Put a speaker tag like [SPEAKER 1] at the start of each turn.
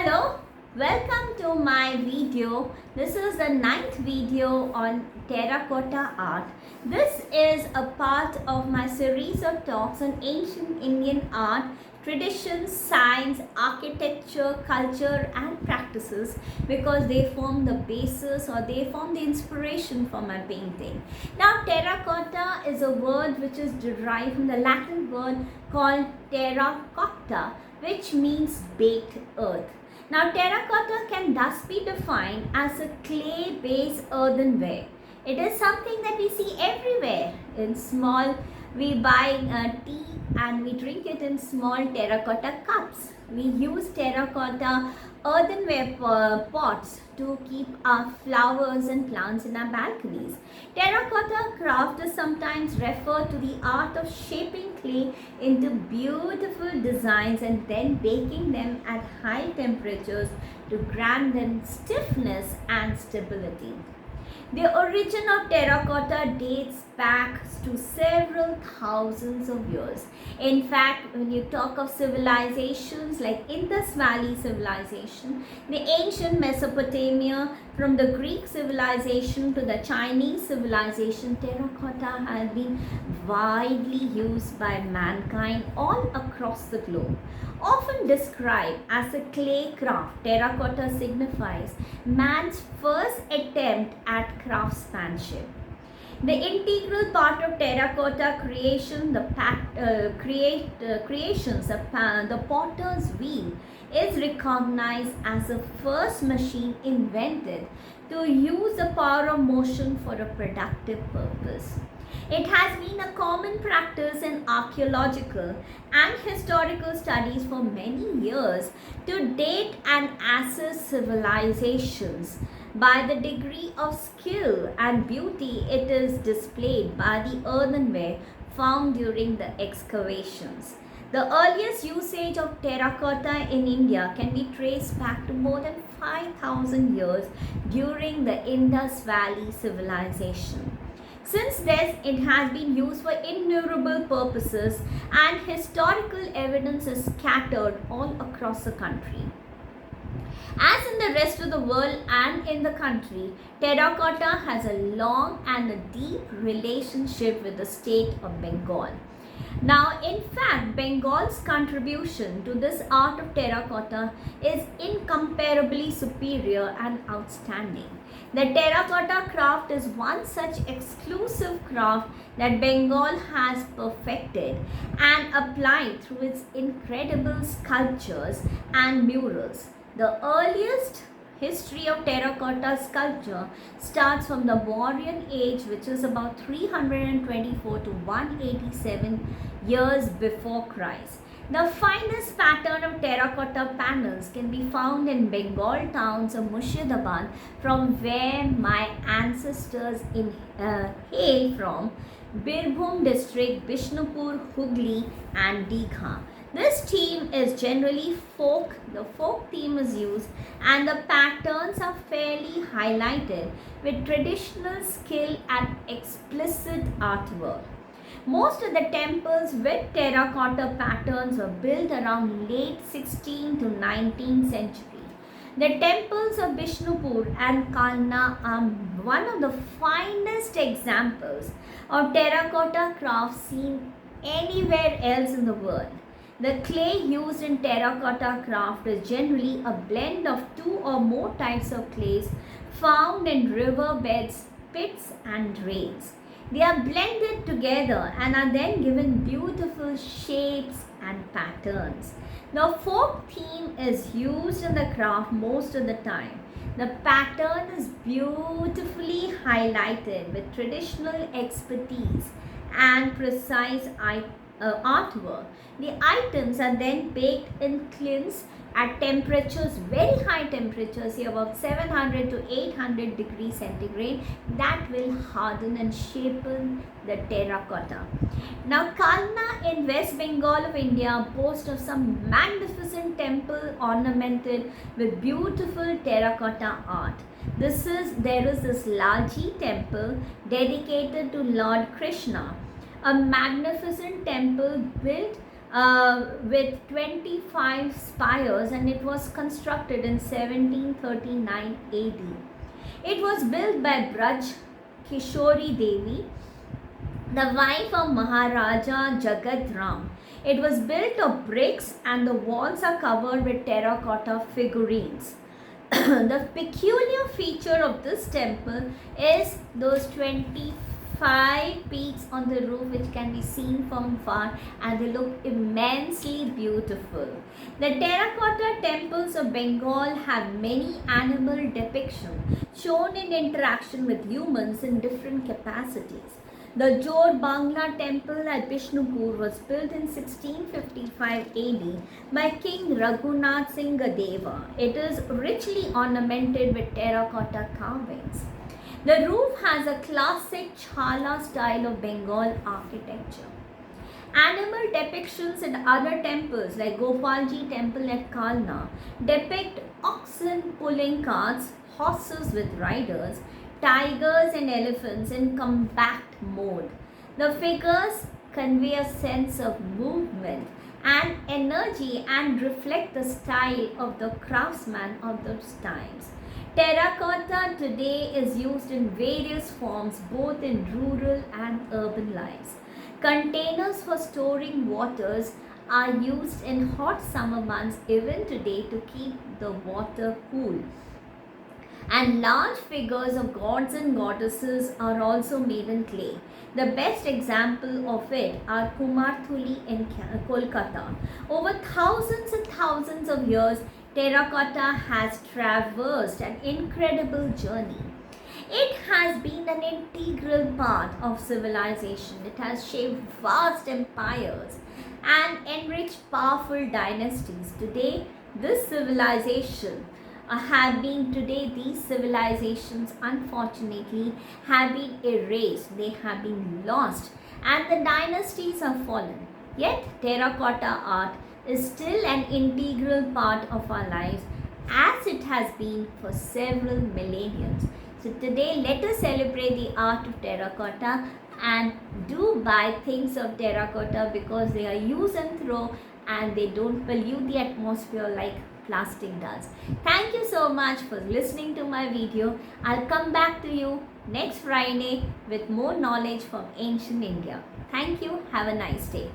[SPEAKER 1] Hello, welcome to my video. This is the ninth video on terracotta art. This is a part of my series of talks on ancient Indian art, traditions, science, architecture, culture and practices because they form the basis or they form the inspiration for my painting. Now terracotta is a word which is derived from the Latin word called terra cotta, which means baked earth. Now, terracotta can thus be defined as a clay-based earthenware. It is something that we see everywhere. In small, we buy tea and we drink it in small terracotta cups. We use terracotta earthenware pots to keep our flowers and plants in our balconies. Terracotta craft is sometimes referred to the art of shaping clay into beautiful designs and then baking them at high temperatures to grant them stiffness and stability. The origin of terracotta dates back to several thousands of years. In fact, when you talk of civilizations like Indus Valley civilization, the ancient Mesopotamia, from the Greek civilization to the Chinese civilization, terracotta has been widely used by mankind all across the globe. Often described as a clay craft, terracotta signifies man's first attempt at craftsmanship. The integral part of terracotta creation, the potter's wheel, is recognized as the first machine invented to use the power of motion for a productive purpose. It has been a common practice in archaeological and historical studies for many years to date and assess civilizations by the degree of skill and beauty it is displayed by the earthenware found during the excavations. The earliest usage of terracotta in India can be traced back to more than 5,000 years during the Indus Valley civilization. Since then, it has been used for innumerable purposes and historical evidence is scattered all across the country. As in the rest of the world and in the country, terracotta has a long and a deep relationship with the state of Bengal. Now, in fact, Bengal's contribution to this art of terracotta is incomparably superior and outstanding. The terracotta craft is one such exclusive craft that Bengal has perfected and applied through its incredible sculptures and murals. The earliest history of terracotta sculpture starts from the Mauryan age, which is about 324 to 187 years before Christ. The finest pattern of terracotta panels can be found in Bengal towns of Murshidabad, from where my ancestors hail from, Birbhum district, Bishnupur, Hooghly and Digha. This theme is generally folk, the folk theme is used and the patterns are fairly highlighted with traditional skill and explicit artwork. Most of the temples with terracotta patterns were built around late 16th to 19th century. The temples of Bishnupur and Kalna are one of the finest examples of terracotta craft seen anywhere else in the world. The clay used in terracotta craft is generally a blend of two or more types of clays found in riverbeds, pits and drains. They are blended together and are then given beautiful shapes and patterns. The folk theme is used in the craft most of the time. The pattern is beautifully highlighted with traditional expertise and precise artwork. The items are then baked in kilns at temperatures, very high temperatures, here about 700 to 800 degrees centigrade, that will harden and shapen the terracotta. Now, Kalna in West Bengal of India boasts of some magnificent temple ornamented with beautiful terracotta art. There is this Lalji temple dedicated to Lord Krishna, a magnificent temple built with 25 spires, and it was constructed in 1739 AD. It was built by Braj Kishori Devi, the wife of Maharaja Jagat Ram. It was built of bricks and the walls are covered with terracotta figurines. The peculiar feature of this temple is those 25 peaks on the roof which can be seen from far, and they look immensely beautiful. The terracotta temples of Bengal have many animal depictions shown in interaction with humans in different capacities. The Jor Bangla temple at Bishnupur was built in 1655 AD by King Raghunath Singh Deva. It is richly ornamented with terracotta carvings. The roof has a classic Chala style of Bengal architecture. Animal depictions in other temples like Gopalji temple at Kalna depict oxen pulling carts, horses with riders, tigers and elephants in combat mode. The figures convey a sense of movement and energy and reflect the style of the craftsman of those times. Terracotta today is used in various forms both in rural and urban lives. Containers for storing waters are used in hot summer months even today to keep the water cool. And large figures of gods and goddesses are also made in clay. The best example of it are Kumarthuli in Kolkata. Over thousands and thousands of years, terracotta has traversed an incredible journey. It has been an integral part of civilization. It has shaped vast empires and enriched powerful dynasties. These civilizations unfortunately have been erased, they have been lost, and the dynasties have fallen. Yet, terracotta art is still an integral part of our lives as it has been for several millenniums. So, today, let us celebrate the art of terracotta and do buy things of terracotta because they are use and throw and they don't pollute the atmosphere like plastic does. Thank you so much for listening to my video. I'll come back to you next Friday with more knowledge from ancient India. Thank you. Have a nice day.